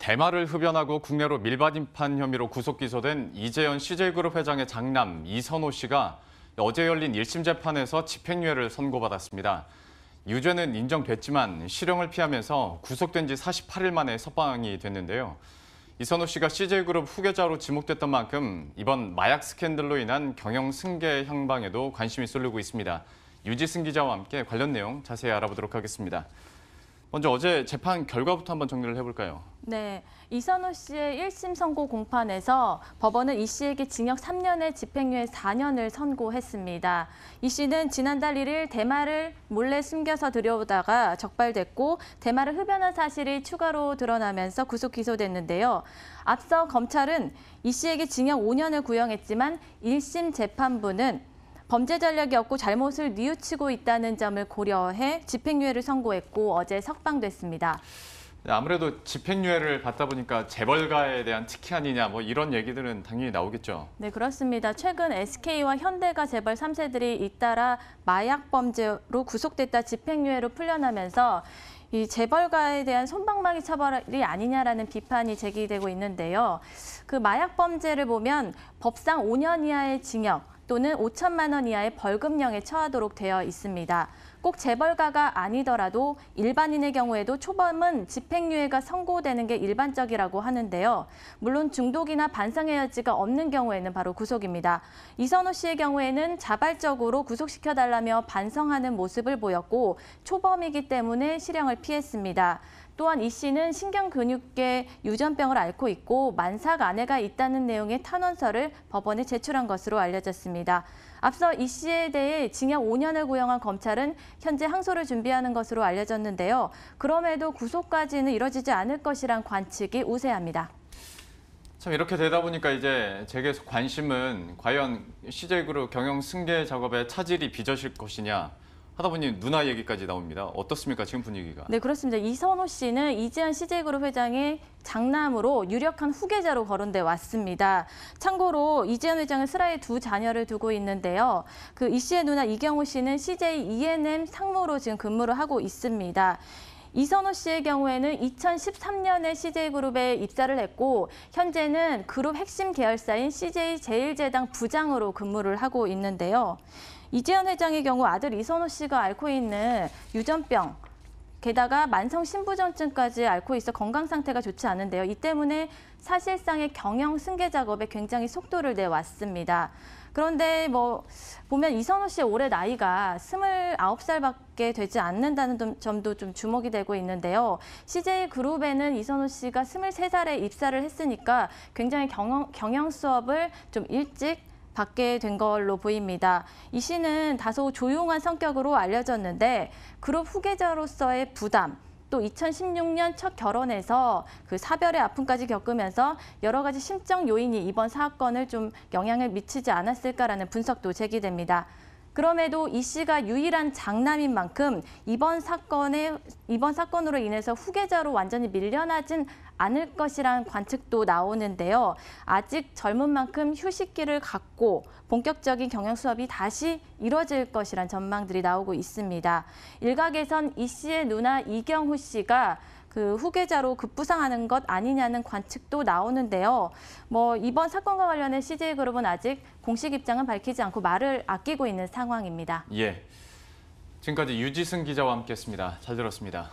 대마를 흡연하고 국내로 밀반입한 혐의로 구속 기소된 이재현 CJ그룹 회장의 장남 이선호 씨가 어제 열린 1심 재판에서 집행유예를 선고받았습니다. 유죄는 인정됐지만 실형을 피하면서 구속된 지 48일 만에 석방이 됐는데요. 이선호 씨가 CJ그룹 후계자로 지목됐던 만큼 이번 마약 스캔들로 인한 경영 승계 향방에도 관심이 쏠리고 있습니다. 유지승 기자와 함께 관련 내용 자세히 알아보도록 하겠습니다. 먼저 어제 재판 결과부터 한번 정리를 해볼까요? 네, 이선호 씨의 1심 선고 공판에서 법원은 이 씨에게 징역 3년에 집행유예 4년을 선고했습니다. 이 씨는 지난달 1일 대마를 몰래 숨겨서 들여오다가 적발됐고 대마를 흡연한 사실이 추가로 드러나면서 구속 기소됐는데요. 앞서 검찰은 이 씨에게 징역 5년을 구형했지만 1심 재판부는 범죄 전략이 없고 잘못을 뉘우치고 있다는 점을 고려해 집행유예를 선고했고 어제 석방됐습니다. 네, 아무래도 집행유예를 받다 보니까 재벌가에 대한 특혜 아니냐 이런 얘기들은 당연히 나오겠죠. 네, 그렇습니다. 최근 SK와 현대가 재벌 3세들이 잇따라 마약 범죄로 구속됐다 집행유예로 풀려나면서 이 재벌가에 대한 솜방망이 처벌이 아니냐라는 비판이 제기되고 있는데요. 그 마약 범죄를 보면 법상 5년 이하의 징역 또는 5천만 원 이하의 벌금형에 처하도록 되어 있습니다. 꼭 재벌가가 아니더라도 일반인의 경우에도 초범은 집행유예가 선고되는 게 일반적이라고 하는데요. 물론 중독이나 반성의 여지가 없는 경우에는 바로 구속입니다. 이선호 씨의 경우에는 자발적으로 구속시켜달라며 반성하는 모습을 보였고 초범이기 때문에 실형을 피했습니다. 또한 이 씨는 신경근육계 유전병을 앓고 있고 만삭 아내가 있다는 내용의 탄원서를 법원에 제출한 것으로 알려졌습니다. 앞서 이 씨에 대해 징역 5년을 구형한 검찰은 현재 항소를 준비하는 것으로 알려졌는데요. 그럼에도 구속까지는 이뤄지지 않을 것이란 관측이 우세합니다. 참 이렇게 되다 보니까 이제 제게 관심은 과연 CJ그룹 경영 승계 작업에 차질이 빚어질 것이냐. 하다 보니 누나 얘기까지 나옵니다. 어떻습니까, 지금 분위기가? 네, 그렇습니다. 이선호 씨는 이재현 CJ그룹 회장의 장남으로 유력한 후계자로 거론돼 왔습니다. 참고로 이재현 회장은 슬하에 2 자녀를 두고 있는데요. 그 이 씨의 누나 이경우 씨는 CJ E&M 상무로 지금 근무를 하고 있습니다. 이선호 씨의 경우에는 2013년에 CJ그룹에 입사를 했고 현재는 그룹 핵심 계열사인 CJ제일제당 부장으로 근무를 하고 있는데요. 이재현 회장의 경우 아들 이선호 씨가 앓고 있는 유전병, 게다가 만성 신부전증까지 앓고 있어 건강 상태가 좋지 않은데요. 이 때문에 사실상의 경영 승계 작업에 굉장히 속도를 내왔습니다. 그런데 보면 이선호 씨의 올해 나이가 29살밖에 되지 않는다는 점도 좀 주목이 되고 있는데요. CJ그룹에는 이선호 씨가 23살에 입사를 했으니까 굉장히 경영 수업을 좀 일찍 받게 된 걸로 보입니다. 이 씨는 다소 조용한 성격으로 알려졌는데 그룹 후계자로서의 부담, 또 2016년 첫 결혼에서 그 사별의 아픔까지 겪으면서 여러 가지 심적 요인이 이번 사건을 좀 영향을 미치지 않았을까라는 분석도 제기됩니다. 그럼에도 이 씨가 유일한 장남인 만큼 이번 사건으로 인해서 후계자로 완전히 밀려나진 않을 것이란 관측도 나오는데요. 아직 젊은 만큼 휴식기를 갖고 본격적인 경영 수업이 다시 이뤄질 것이란 전망들이 나오고 있습니다. 일각에선 이 씨의 누나 이경우 씨가 그 후계자로 급부상하는 것 아니냐는 관측도 나오는데요. 이번 사건과 관련해 CJ그룹은 아직 공식 입장은 밝히지 않고 말을 아끼고 있는 상황입니다. 예, 지금까지 유지승 기자와 함께했습니다. 잘 들었습니다.